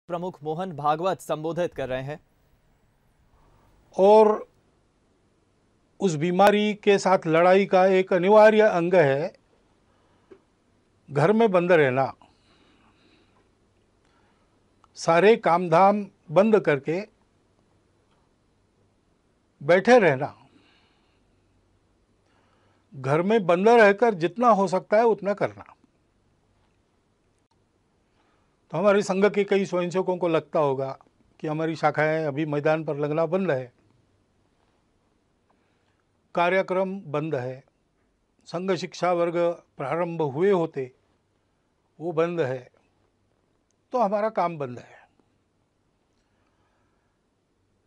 प्रमुख मोहन भागवत संबोधित कर रहे हैं। और उस बीमारी के साथ लड़ाई का एक अनिवार्य अंग है घर में बंद रहना, सारे काम धाम बंद करके बैठे रहना। घर में बंद रहकर जितना हो सकता है उतना करना। तो हमारे संघ के कई स्वयंसेवकों को लगता होगा कि हमारी शाखाएं अभी मैदान पर लगना बंद है, कार्यक्रम बंद है, संघ शिक्षा वर्ग प्रारंभ हुए होते वो बंद है, तो हमारा काम बंद है।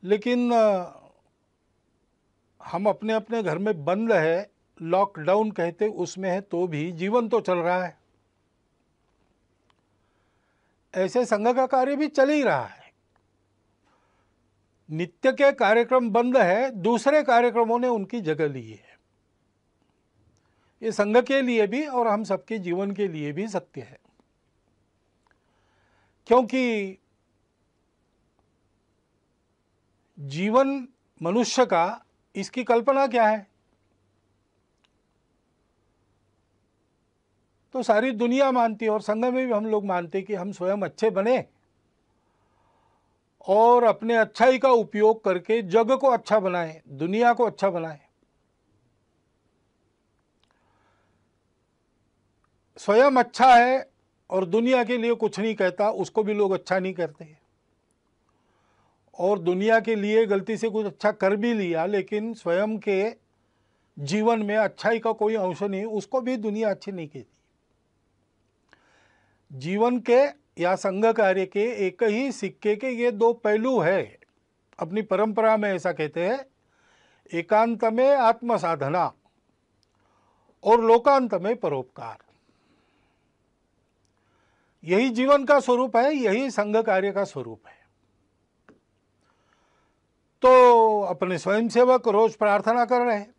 लेकिन हम अपने अपने घर में बंद है, लॉकडाउन कहते उसमें है, तो भी जीवन तो चल रहा है। ऐसे संघ का कार्य भी चल ही रहा है। नित्य के कार्यक्रम बंद है, दूसरे कार्यक्रमों ने उनकी जगह ली है। ये संघ के लिए भी और हम सबके जीवन के लिए भी सत्य है, क्योंकि जीवन मनुष्य का, इसकी कल्पना क्या है? तो सारी दुनिया मानती है और संघ में भी हम लोग मानते हैं कि हम स्वयं अच्छे बने और अपने अच्छाई का उपयोग करके जग को अच्छा बनाएं, दुनिया को अच्छा बनाएं। स्वयं अच्छा है और दुनिया के लिए कुछ नहीं कहता, उसको भी लोग अच्छा नहीं करते। और दुनिया के लिए गलती से कुछ अच्छा कर भी लिया, लेकिन स्वयं के जीवन में अच्छाई का कोई अंश नहीं, उसको भी दुनिया अच्छी नहीं कहती। जीवन के या संघ कार्य के एक ही सिक्के के ये दो पहलू है। अपनी परंपरा में ऐसा कहते हैं, एकांत में आत्म साधना और लोकांत में परोपकार। यही जीवन का स्वरूप है, यही संघ कार्य का स्वरूप है। तो अपने स्वयंसेवक रोज प्रार्थना कर रहे हैं,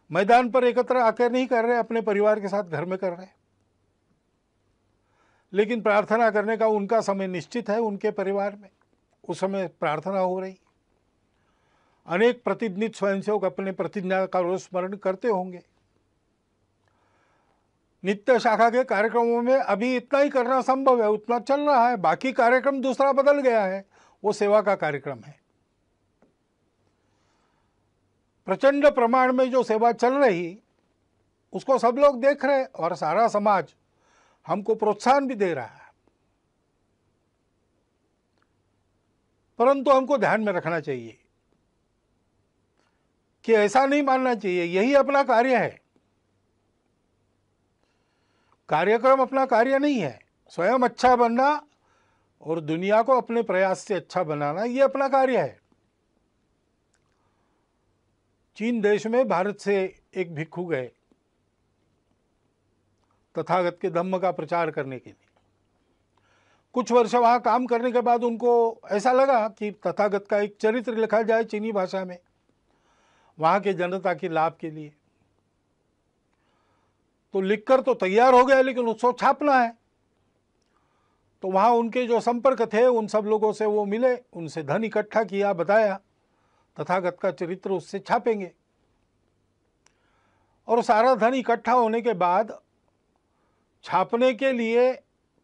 मैदान पर एकत्र आकर नहीं कर रहे, अपने परिवार के साथ घर में कर रहे हैं। लेकिन प्रार्थना करने का उनका समय निश्चित है, उनके परिवार में उस समय प्रार्थना हो रही। अनेक प्रतिनिधित स्वयंसेवक अपने प्रतिज्ञा का रोज स्मरण करते होंगे। नित्य शाखा के कार्यक्रमों में अभी इतना ही करना संभव है, उतना चल रहा है। बाकी कार्यक्रम दूसरा बदल गया है, वो सेवा का कार्यक्रम है। प्रचंड प्रमाण में जो सेवा चल रही उसको सब लोग देख रहे और सारा समाज हमको प्रोत्साहन भी दे रहा है। परंतु हमको ध्यान में रखना चाहिए कि ऐसा नहीं मानना चाहिए यही अपना कार्य है। कार्यक्रम अपना कार्य नहीं है। स्वयं अच्छा बनना और दुनिया को अपने प्रयास से अच्छा बनाना, ये अपना कार्य है। चीन देश में भारत से एक भिक्षु गए तथागत के धम्म का प्रचार करने के लिए। कुछ वर्ष वहाँ काम करने के बाद उनको ऐसा लगा कि तथागत का एक चरित्र लिखा जाए चीनी भाषा में, वहाँ के जनता के लाभ के लिए। तो लिखकर तो तैयार हो गया, लेकिन उसको छापना है। तो वहाँ उनके जो संपर्क थे उन सब लोगों से वो मिले, उनसे धन इकट्ठा किया, बताया तथागत का चरित्र उससे छापेंगे। और सारा धन इकट्ठा होने के बाद छापने के लिए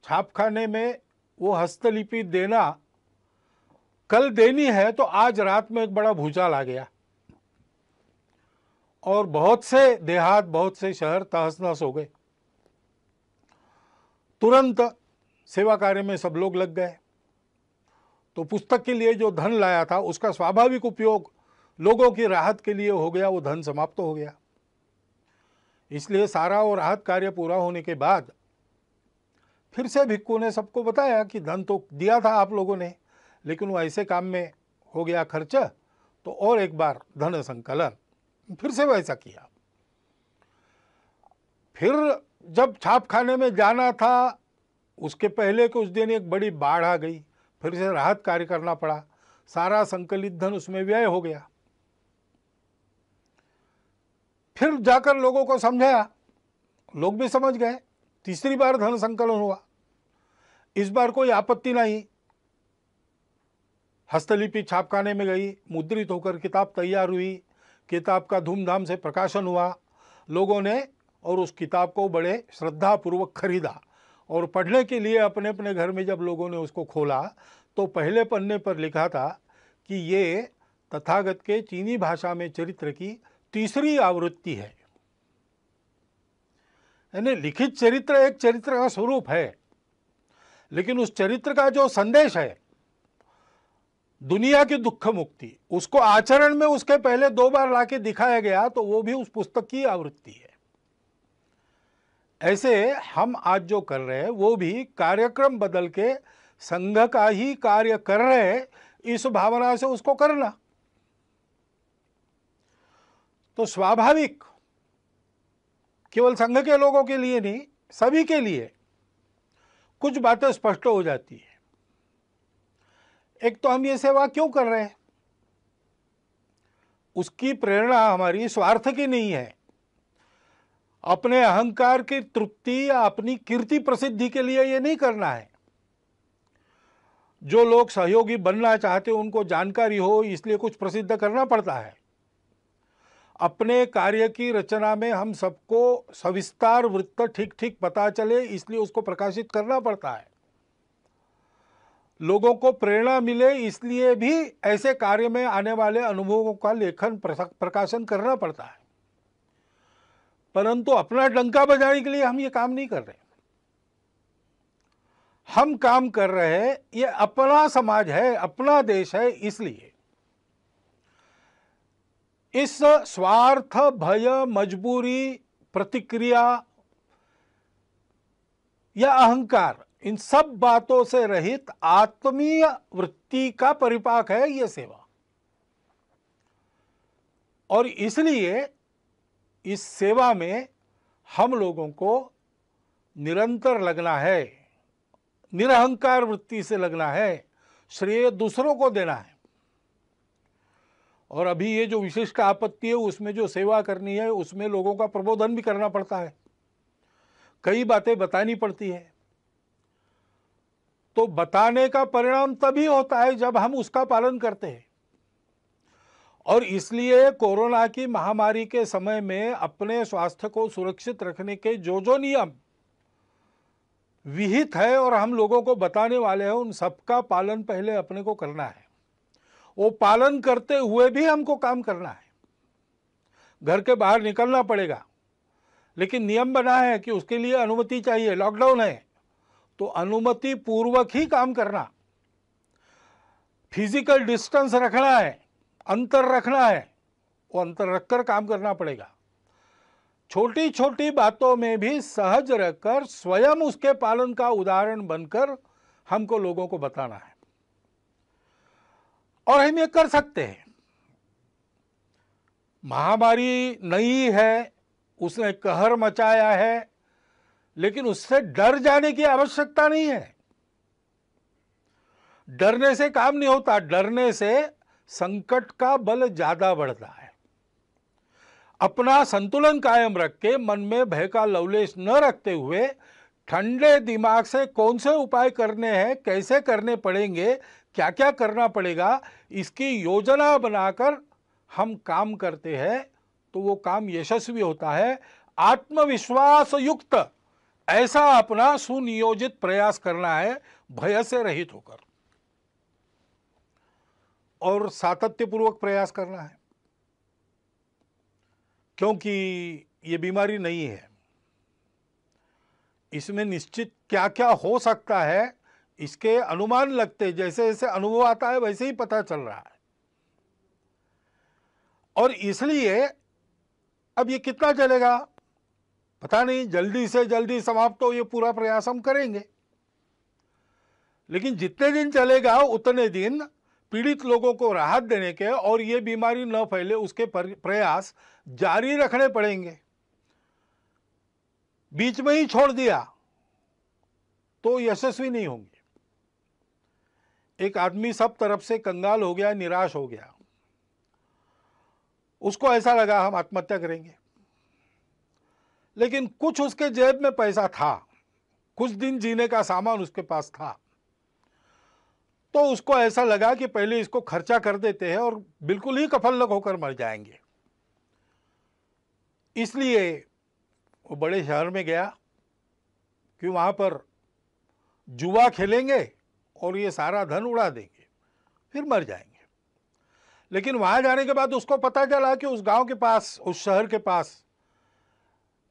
छापखाने में वो हस्तलिपि देना कल देनी है, तो आज रात में एक बड़ा भूचाल आ गया और बहुत से देहात, बहुत से शहर तहस नहस हो गए। तुरंत सेवा कार्य में सब लोग लग गए। तो पुस्तक के लिए जो धन लाया था उसका स्वाभाविक उपयोग लोगों की राहत के लिए हो गया, वो धन समाप्त हो गया। इसलिए सारा वो राहत कार्य पूरा होने के बाद फिर से भिक्खू ने सबको बताया कि धन तो दिया था आप लोगों ने, लेकिन वो ऐसे काम में हो गया खर्च, तो और एक बार धन संकलन। फिर से वैसा किया। फिर जब छापखाने में जाना था उसके पहले कुछ दिन एक बड़ी बाढ़ आ गई, फिर से राहत कार्य करना पड़ा, सारा संकलित धन उसमें व्यय हो गया। फिर जाकर लोगों को समझाया, लोग भी समझ गए। तीसरी बार धन संकलन हुआ, इस बार कोई आपत्ति नहीं, हस्तलिपि छापखाने में गई, मुद्रित होकर किताब तैयार हुई, किताब का धूमधाम से प्रकाशन हुआ, लोगों ने और उस किताब को बड़े श्रद्धापूर्वक खरीदा और पढ़ने के लिए अपने अपने घर में जब लोगों ने उसको खोला तो पहले पन्ने पर लिखा था कि ये तथागत के चीनी भाषा में चरित्र की तीसरी आवृत्ति है। यानी लिखित चरित्र एक चरित्र का स्वरूप है, लेकिन उस चरित्र का जो संदेश है दुनिया की दुख मुक्ति, उसको आचरण में उसके पहले 2 बार लाके दिखाया गया, तो वो भी उस पुस्तक की आवृत्ति है। ऐसे हम आज जो कर रहे हैं वो भी कार्यक्रम बदल के संघ का ही कार्य कर रहे हैं, इस भावना से उसको करना। तो स्वाभाविक केवल संघ के लोगों के लिए नहीं, सभी के लिए कुछ बातें स्पष्ट हो जाती है। एक तो हम ये सेवा क्यों कर रहे हैं, उसकी प्रेरणा हमारी स्वार्थ की नहीं है, अपने अहंकार की तृप्ति या अपनी कीर्ति प्रसिद्धि के लिए ये नहीं करना है। जो लोग सहयोगी बनना चाहते हैं उनको जानकारी हो इसलिए कुछ प्रसिद्ध करना पड़ता है। अपने कार्य की रचना में हम सबको सविस्तार वृत्त ठीक ठीक पता चले इसलिए उसको प्रकाशित करना पड़ता है। लोगों को प्रेरणा मिले इसलिए भी ऐसे कार्य में आने वाले अनुभवों का लेखन प्रकाशन करना पड़ता है। परंतु अपना डंका बजाने के लिए हम ये काम नहीं कर रहे। हम काम कर रहे हैं, ये अपना समाज है, अपना देश है, इसलिए इस स्वार्थ, भय, मजबूरी, प्रतिक्रिया या अहंकार, इन सब बातों से रहित आत्मीय वृत्ति का परिपाक है ये सेवा। और इसलिए इस सेवा में हम लोगों को निरंतर लगना है, निरहंकार वृत्ति से लगना है, श्रेय दूसरों को देना है। और अभी ये जो विशिष्ट आपत्ति है उसमें जो सेवा करनी है उसमें लोगों का प्रबोधन भी करना पड़ता है, कई बातें बतानी पड़ती है। तो बताने का परिणाम तभी होता है जब हम उसका पालन करते हैं। और इसलिए कोरोना की महामारी के समय में अपने स्वास्थ्य को सुरक्षित रखने के जो नियम विहित है और हम लोगों को बताने वाले हैं उन सबका पालन पहले अपने को करना है। वो पालन करते हुए भी हमको काम करना है। घर के बाहर निकलना पड़ेगा, लेकिन नियम बना है कि उसके लिए अनुमति चाहिए। लॉकडाउन है तो अनुमति पूर्वक ही काम करना, फिजिकल डिस्टेंस रखना है, अंतर रखना है, वो अंतर रखकर काम करना पड़ेगा। छोटी छोटी बातों में भी सहज रहकर स्वयं उसके पालन का उदाहरण बनकर हमको लोगों को बताना है। और हम ये कर सकते हैं। महामारी नई है, उसने कहर मचाया है, लेकिन उससे डर जाने की आवश्यकता नहीं है। डरने से काम नहीं होता, डरने से संकट का बल ज्यादा बढ़ता है। अपना संतुलन कायम रख के मन में भय का लवलेश न रखते हुए ठंडे दिमाग से कौन से उपाय करने हैं, कैसे करने पड़ेंगे, क्या क्या करना पड़ेगा, इसकी योजना बनाकर हम काम करते हैं तो वो काम यशस्वी होता है। आत्मविश्वास युक्त ऐसा अपना सुनियोजित प्रयास करना है, भय से रहित होकर, और सातत्यपूर्वक प्रयास करना है। क्योंकि ये बीमारी नहीं है, इसमें निश्चित क्या क्या हो सकता है इसके अनुमान लगते, जैसे जैसे अनुभव आता है वैसे ही पता चल रहा है। और इसलिए अब ये कितना चलेगा पता नहीं, जल्दी से जल्दी समाप्त हो ये पूरा प्रयास हम करेंगे, लेकिन जितने दिन चलेगा उतने दिन पीड़ित लोगों को राहत देने के और ये बीमारी न फैले उसके प्रयास जारी रखने पड़ेंगे। बीच में ही छोड़ दिया तो यशस्वी नहीं होंगे। एक आदमी सब तरफ से कंगाल हो गया, निराश हो गया, उसको ऐसा लगा हम आत्महत्या करेंगे, लेकिन कुछ उसके जेब में पैसा था, कुछ दिन जीने का सामान उसके पास था, तो उसको ऐसा लगा कि पहले इसको खर्चा कर देते हैं और बिल्कुल ही कफलक होकर मर जाएंगे। इसलिए वो बड़े शहर में गया कि वहां पर जुआ खेलेंगे और ये सारा धन उड़ा देंगे, फिर मर जाएंगे। लेकिन वहां जाने के बाद उसको पता चला कि उस गांव के पास, उस शहर के पास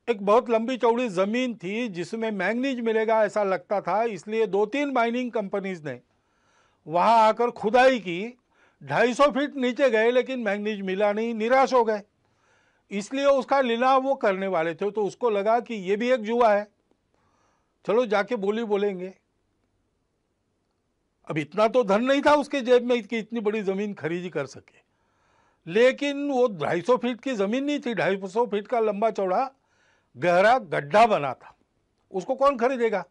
एक बहुत लंबी चौड़ी जमीन थी जिसमें मैंगनीज मिलेगा ऐसा लगता था। इसलिए 2-3 माइनिंग कंपनीज ने वहां आकर खुदाई की। 250 फीट नीचे गए लेकिन मैंगनीज मिला नहीं, निराश हो गए। इसलिए उसका लीलाव वो करने वाले थे, तो उसको लगा कि ये भी एक जुआ है, चलो जाके बोली बोलेंगे। अब इतना तो धन नहीं था उसके जेब में कि इतनी बड़ी जमीन खरीदी कर सके, लेकिन वो 250 फीट की जमीन नहीं थी, 250 फीट का लंबा चौड़ा गहरा गड्ढा बना था। उसको कौन खरीदेगा?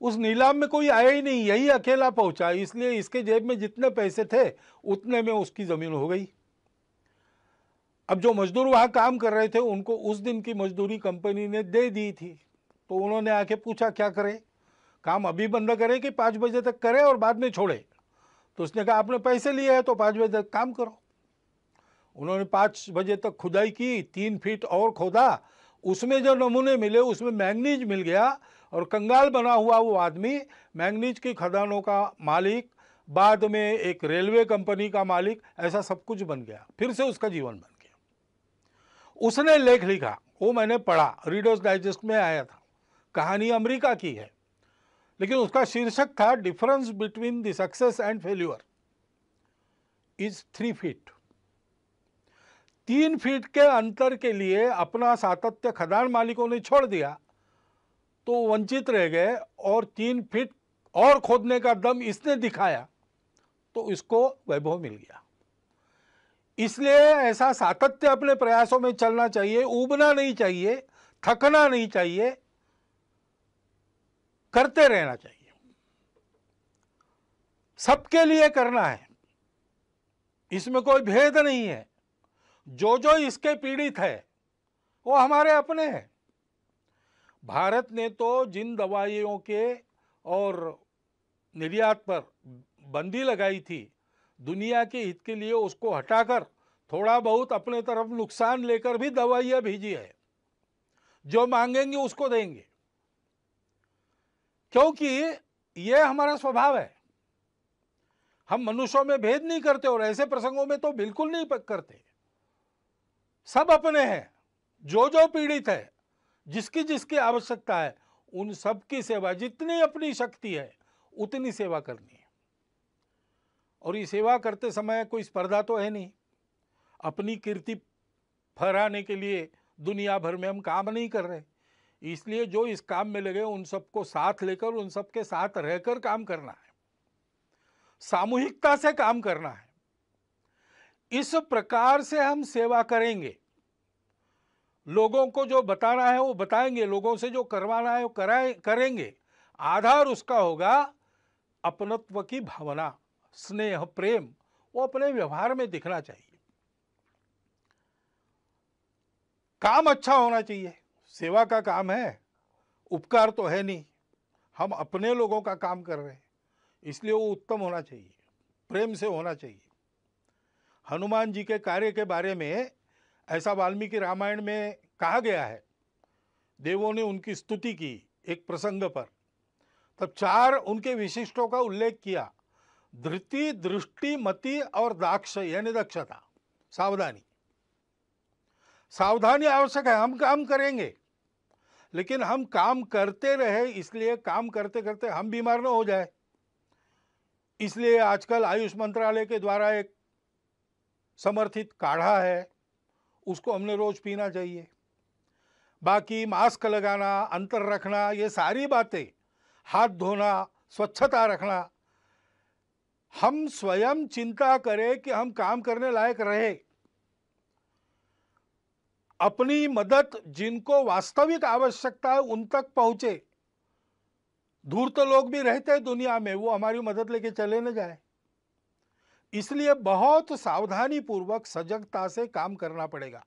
उस नीलाम में कोई आया ही नहीं, यही अकेला पहुंचा। इसलिए इसके जेब में जितने पैसे थे उतने में उसकी जमीन हो गई। अब जो मजदूर वहां काम कर रहे थे उनको उस दिन की मजदूरी कंपनी ने दे दी थी, तो उन्होंने आके पूछा क्या करें, काम अभी बंद करें कि 5 बजे तक करें और बाद में छोड़े? तो उसने कहा आपने पैसे लिए हैं तो 5 बजे तक काम करो। उन्होंने 5 बजे तक खुदाई की, 3 फीट और खोदा, उसमें जो नमूने मिले उसमें मैंगनीज मिल गया और कंगाल बना हुआ वो आदमी मैंगनीज की खदानों का मालिक, बाद में एक रेलवे कंपनी का मालिक, ऐसा सब कुछ बन गया। फिर से उसका जीवन बन गया। उसने लेख लिखा, वो मैंने पढ़ा, रीडर्स डाइजेस्ट में आया था। कहानी अमेरिका की है, लेकिन उसका शीर्षक था difference between the success and failure is 3 feet. 3 feet के अंतर के लिए अपना सातत्य खदान मालिकों ने छोड़ दिया तो वंचित रह गए, और 3 फीट और खोदने का दम इसने दिखाया तो इसको वैभव मिल गया। इसलिए ऐसा सातत्य अपने प्रयासों में चलना चाहिए, ऊबना नहीं चाहिए, थकना नहीं चाहिए, करते रहना चाहिए। सबके लिए करना है, इसमें कोई भेद नहीं है। जो जो इसके पीड़ित है वो हमारे अपने हैं। भारत ने तो जिन दवाइयों के और निर्यात पर बंदी लगाई थी दुनिया के हित के लिए, उसको हटाकर थोड़ा बहुत अपने तरफ नुकसान लेकर भी दवाइयां भेजी है। जो मांगेंगे उसको देंगे, क्योंकि यह हमारा स्वभाव है। हम मनुष्यों में भेद नहीं करते और ऐसे प्रसंगों में तो बिल्कुल नहीं करते। सब अपने हैं। जो जो पीड़ित है, जिसकी जिसकी आवश्यकता है, उन सब की सेवा, जितनी अपनी शक्ति है उतनी सेवा करनी है। और ये सेवा करते समय कोई स्पर्धा तो है नहीं। अपनी कीर्ति फहराने के लिए दुनिया भर में हम काम नहीं कर रहे। इसलिए जो इस काम में लगे उन सबको साथ लेकर, उन सबके साथ रहकर काम करना है, सामूहिकता से काम करना है। इस प्रकार से हम सेवा करेंगे। लोगों को जो बताना है वो बताएंगे, लोगों से जो करवाना है वो करेंगे। आधार उसका होगा अपनत्व की भावना, स्नेह, प्रेम, वो अपने व्यवहार में दिखना चाहिए। काम अच्छा होना चाहिए। सेवा का काम है, उपकार तो है नहीं। हम अपने लोगों का काम कर रहे हैं, इसलिए वो उत्तम होना चाहिए, प्रेम से होना चाहिए। हनुमान जी के कार्य के बारे में ऐसा वाल्मीकि रामायण में कहा गया है। देवों ने उनकी स्तुति की एक प्रसंग पर, तब 4 उनके विशिष्टों का उल्लेख किया। धृति, दृष्टि, मति और दाक्ष, यानी दक्षता, सावधानी। सावधानी आवश्यक है। हम काम करेंगे, लेकिन हम काम करते रहे, इसलिए काम करते करते हम बीमार न हो जाए। इसलिए आजकल आयुष मंत्रालय के द्वारा एक समर्थित काढ़ा है, उसको हमने रोज पीना चाहिए। बाकी मास्क लगाना, अंतर रखना, ये सारी बातें, हाथ धोना, स्वच्छता रखना, हम स्वयं चिंता करें कि हम काम करने लायक रहे। अपनी मदद जिनको वास्तविक आवश्यकता है उन तक पहुंचे। दूर तो लोग भी रहते हैं दुनिया में, वो हमारी मदद लेके चले न जाए। इसलिए बहुत सावधानी पूर्वक, सजगता से काम करना पड़ेगा।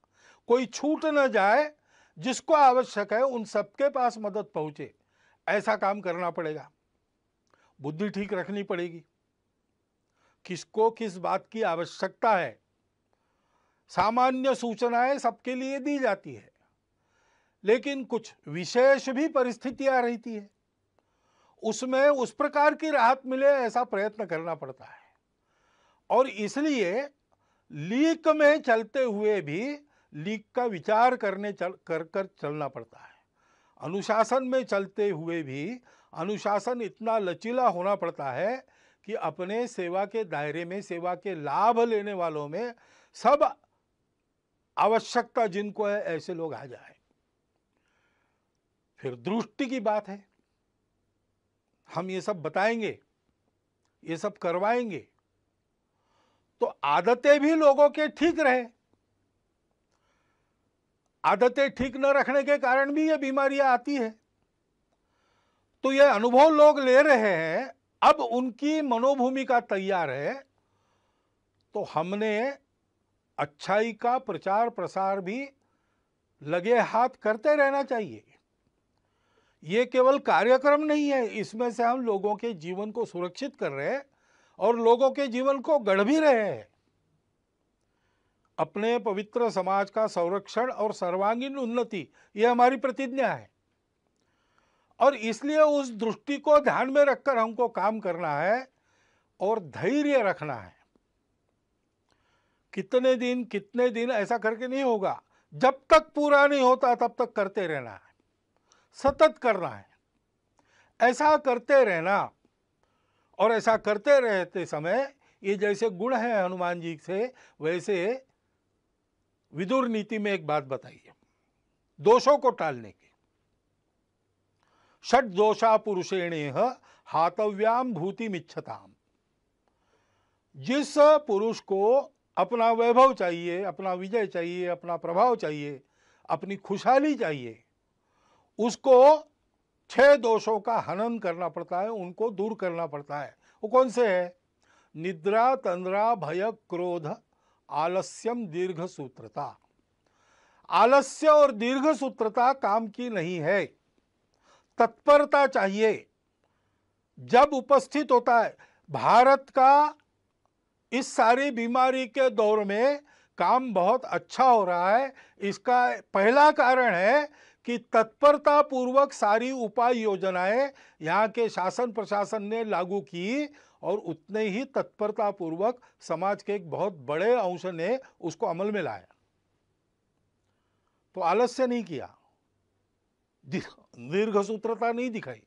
कोई छूट न जाए, जिसको आवश्यक है उन सबके पास मदद पहुंचे, ऐसा काम करना पड़ेगा। बुद्धि ठीक रखनी पड़ेगी। किसको किस बात की आवश्यकता है, सामान्य सूचनाएं सबके लिए दी जाती है, लेकिन कुछ विशेष भी परिस्थितियां रहती है, उसमें उस प्रकार की राहत मिले ऐसा प्रयत्न करना पड़ता है। और इसलिए लीक में चलते हुए भी लीक का विचार कर चलना पड़ता है। अनुशासन में चलते हुए भी अनुशासन इतना लचीला होना पड़ता है कि अपने सेवा के दायरे में, सेवा के लाभ लेने वालों में सब आवश्यकता जिनको है ऐसे लोग आ जाए। फिर दृष्टि की बात है, हम ये सब बताएंगे, ये सब करवाएंगे तो आदतें भी लोगों के ठीक रहे। आदतें ठीक न रखने के कारण भी ये बीमारियां आती है। तो ये अनुभव लोग ले रहे हैं, अब उनकी मनोभूमिका तैयार है, तो हमने अच्छाई का प्रचार प्रसार भी लगे हाथ करते रहना चाहिए। ये केवल कार्यक्रम नहीं है, इसमें से हम लोगों के जीवन को सुरक्षित कर रहे हैं और लोगों के जीवन को गढ़ भी रहे हैं। अपने पवित्र समाज का संरक्षण और सर्वांगीण उन्नति, ये हमारी प्रतिज्ञा है और इसलिए उस दृष्टि को ध्यान में रखकर हमको काम करना है और धैर्य रखना है। कितने दिन ऐसा करके नहीं होगा, जब तक पूरा नहीं होता तब तक करते रहना है, सतत करना है। ऐसा करते रहना और ऐसा करते रहते समय ये जैसे गुण है हनुमान जी से, वैसे विदुर नीति में एक बात बताइए दोषों को टालने की। षट दोषा पुरुषेणेह हातव्याम भूतिमिच्छताम। जिस पुरुष को अपना वैभव चाहिए, अपना विजय चाहिए, अपना प्रभाव चाहिए, अपनी खुशहाली चाहिए, उसको 6 दोषों का हनन करना पड़ता है, उनको दूर करना पड़ता है। वो कौन से है? निद्रा, तंद्रा, भय, क्रोध, आलस्यम, दीर्घ सूत्रता। आलस्य और दीर्घ सूत्रता काम की नहीं है, तत्परता चाहिए। जब उपस्थित होता है, भारत का इस सारी बीमारी के दौर में काम बहुत अच्छा हो रहा है, इसका पहला कारण है कि तत्परता पूर्वक सारी उपाय योजनाएं यहाँ के शासन प्रशासन ने लागू की और उतने ही तत्परता पूर्वक समाज के एक बहुत बड़े अंश ने उसको अमल में लाया। तो आलस्य नहीं किया, दीर्घ सूत्रता नहीं दिखाई,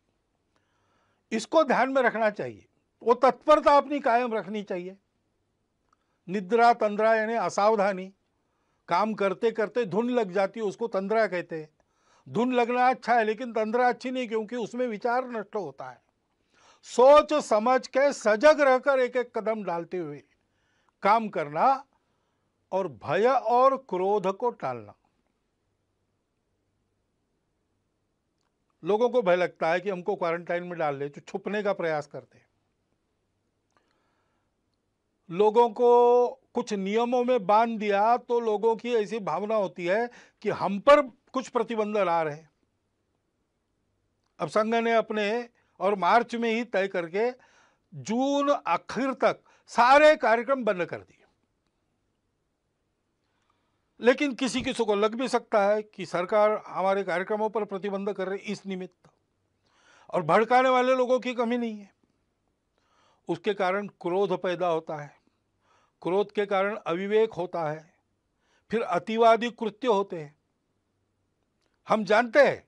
इसको ध्यान में रखना चाहिए। वो तत्परता अपनी कायम रखनी चाहिए। निद्रा, तंद्रा यानी असावधानी, काम करते करते धुन लग जाती है, उसको तंद्रा कहते हैं। धुन लगना अच्छा है लेकिन तंद्रा अच्छी नहीं, क्योंकि उसमें विचार नष्ट होता है। सोच समझ के सजग रहकर एक एक कदम डालते हुए काम करना और भय और क्रोध को टालना। लोगों को भय लगता है कि हमको क्वारंटाइन में डाल ले, तो छुपने का प्रयास करते हैं। लोगों को कुछ नियमों में बांध दिया तो लोगों की ऐसी भावना होती है कि हम पर कुछ प्रतिबंध ला रहे हैं। अब संघ ने अपने और मार्च में ही तय करके जून आखिर तक सारे कार्यक्रम बंद कर दिए। लेकिन किसी किसी को लग भी सकता है कि सरकार हमारे कार्यक्रमों पर प्रतिबंध कर रही इस निमित्त, और भड़काने वाले लोगों की कमी नहीं है। उसके कारण क्रोध पैदा होता है, क्रोध के कारण अविवेक होता है, फिर अतिवादी कृत्य होते हैं। हम जानते हैं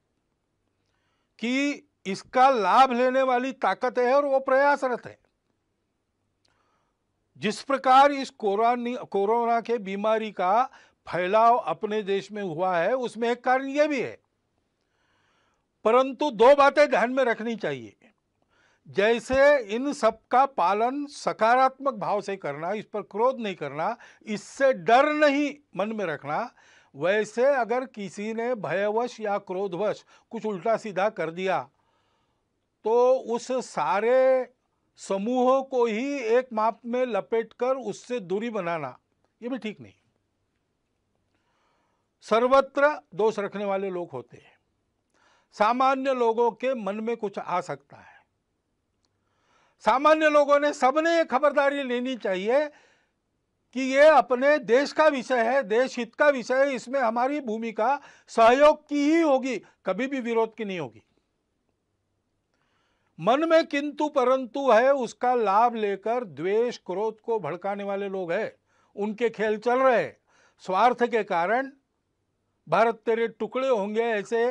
कि इसका लाभ लेने वाली ताकत है और वो प्रयासरत है। जिस प्रकार इस कोरोना के बीमारी का फैलाव अपने देश में हुआ है, उसमें एक कारण यह भी है। परंतु 2 बातें ध्यान में रखनी चाहिए। जैसे इन सब का पालन सकारात्मक भाव से करना, इस पर क्रोध नहीं करना, इससे डर नहीं मन में रखना, वैसे अगर किसी ने भयवश या क्रोधवश कुछ उल्टा सीधा कर दिया तो उस सारे समूह को ही एक माप में लपेटकर उससे दूरी बनाना, ये भी ठीक नहीं। सर्वत्र दोष रखने वाले लोग होते हैं। सामान्य लोगों के मन में कुछ आ सकता है, सामान्य लोगों ने, सबने ये खबरदारी लेनी चाहिए कि ये अपने देश का विषय है, देश हित का विषय है, इसमें हमारी भूमिका सहयोग की ही होगी, कभी भी विरोध की नहीं होगी। मन में किंतु परंतु है, उसका लाभ लेकर द्वेष क्रोध को भड़काने वाले लोग हैं, उनके खेल चल रहे हैं। स्वार्थ के कारण भारत तेरे टुकड़े होंगे ऐसे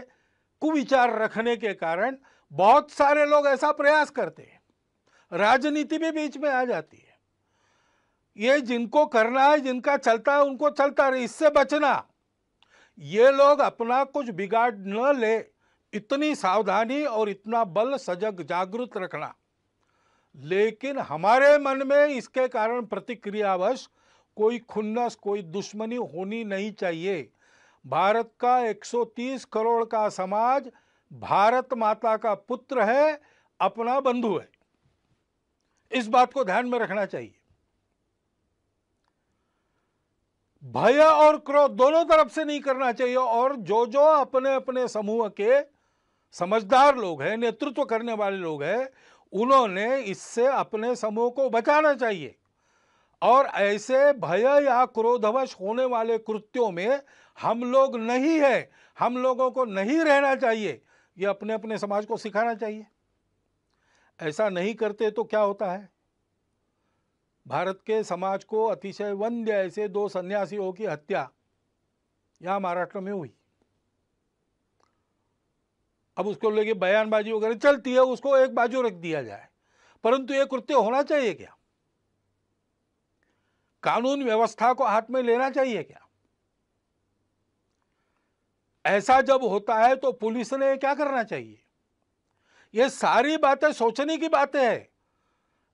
कुविचार रखने के कारण बहुत सारे लोग ऐसा प्रयास करते हैं, राजनीति भी बीच में आ जाती है। ये जिनको करना है, जिनका चलता है उनको चलता रहे, इससे बचना। ये लोग अपना कुछ बिगाड़ न ले, इतनी सावधानी और इतना बल सजग जागृत रखना। लेकिन हमारे मन में इसके कारण प्रतिक्रियावश कोई खुन्नस, कोई दुश्मनी होनी नहीं चाहिए। भारत का 130 करोड़ का समाज भारत माता का पुत्र है, अपना बंधु है। इस बात को ध्यान में रखना चाहिए। भय और क्रोध दोनों तरफ से नहीं करना चाहिए। और जो जो अपने अपने समूह के समझदार लोग हैं, नेतृत्व करने वाले लोग हैं, उन्होंने इससे अपने समूह को बचाना चाहिए। और ऐसे भय या क्रोधवश होने वाले कृत्यों में हम लोग नहीं है, हम लोगों को नहीं रहना चाहिए, ये अपने अपने समाज को सिखाना चाहिए। ऐसा नहीं करते तो क्या होता है, भारत के समाज को अतिशय वंद्य ऐसे 2 सन्यासियों की हत्या यहां महाराष्ट्र में हुई। अब उसको लेके बयानबाजी वगैरह चलती है, उसको एक बाजू रख दिया जाए, परंतु यह कृत्य होना चाहिए क्या? कानून व्यवस्था को हाथ में लेना चाहिए क्या? ऐसा जब होता है तो पुलिस ने क्या करना चाहिए? ये सारी बातें सोचने की बातें हैं।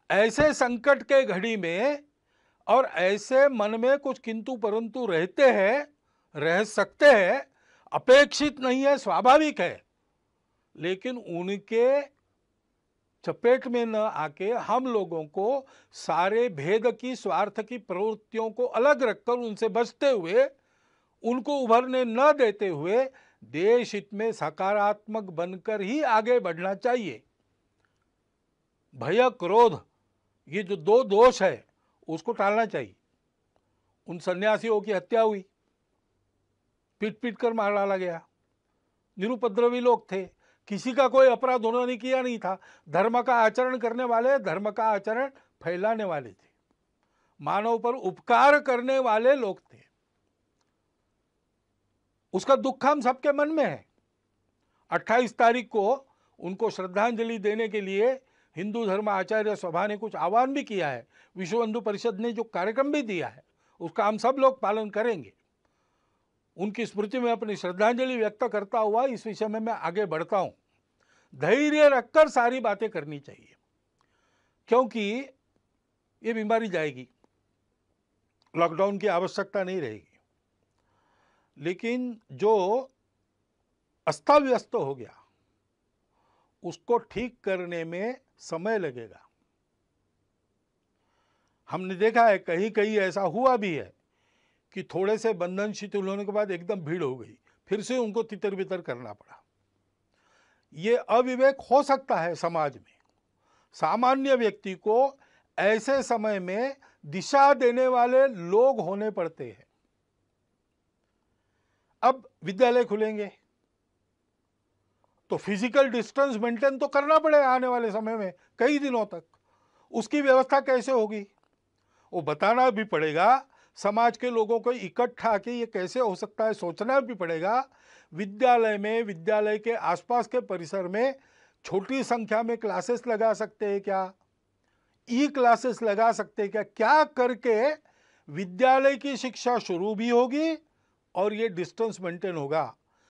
ऐसे संकट के घड़ी में और ऐसे मन में कुछ किंतु परंतु रहते हैं, रह सकते हैं, अपेक्षित नहीं है, स्वाभाविक है। लेकिन उनके चपेट में न आके हम लोगों को सारे भेद की, स्वार्थ की प्रवृत्तियों को अलग रखकर उनसे बचते हुए, उनको उभरने न देते हुए देश हित में सकारात्मक बनकर ही आगे बढ़ना चाहिए। भय क्रोध ये जो 2 दोष है उसको टालना चाहिए। उन सन्यासियों की हत्या हुई, पीट पीट कर मार डाला गया, निरुपद्रवी लोग थे, किसी का कोई अपराध उन्होंने किया नहीं था। धर्म का आचरण करने वाले, धर्म का आचरण फैलाने वाले थे, मानव पर उपकार करने वाले लोग थे। उसका दुख हम सबके मन में है। 28 तारीख को उनको श्रद्धांजलि देने के लिए हिंदू धर्म आचार्य सभा ने कुछ आह्वान भी किया है, विश्व हिंदू परिषद ने जो कार्यक्रम भी दिया है उसका हम सब लोग पालन करेंगे। उनकी स्मृति में अपनी श्रद्धांजलि व्यक्त करता हुआ इस विषय में मैं आगे बढ़ता हूं। धैर्य रखकर सारी बातें करनी चाहिए, क्योंकि ये बीमारी जाएगी, लॉकडाउन की आवश्यकता नहीं रहेगी। लेकिन जो अस्ताव्यस्त हो गया उसको ठीक करने में समय लगेगा। हमने देखा है कहीं कहीं ऐसा हुआ भी है कि थोड़े से बंधन शिथिल होने के बाद एकदम भीड़ हो गई, फिर से उनको तितर बितर करना पड़ा। ये अविवेक हो सकता है समाज में। सामान्य व्यक्ति को ऐसे समय में दिशा देने वाले लोग होने पड़ते हैं। अब विद्यालय खुलेंगे तो फिजिकल डिस्टेंस मेंटेन तो करना पड़ेगा आने वाले समय में कई दिनों तक। उसकी व्यवस्था कैसे होगी वो बताना भी पड़ेगा। समाज के लोगों को इकट्ठा के ये कैसे हो सकता है सोचना भी पड़ेगा। विद्यालय में, विद्यालय के आसपास के परिसर में छोटी संख्या में क्लासेस लगा सकते हैं क्या, ई क्लासेस लगा सकते हैं क्या, क्या करके विद्यालय की शिक्षा शुरू भी होगी और ये डिस्टेंस मेंटेन होगा।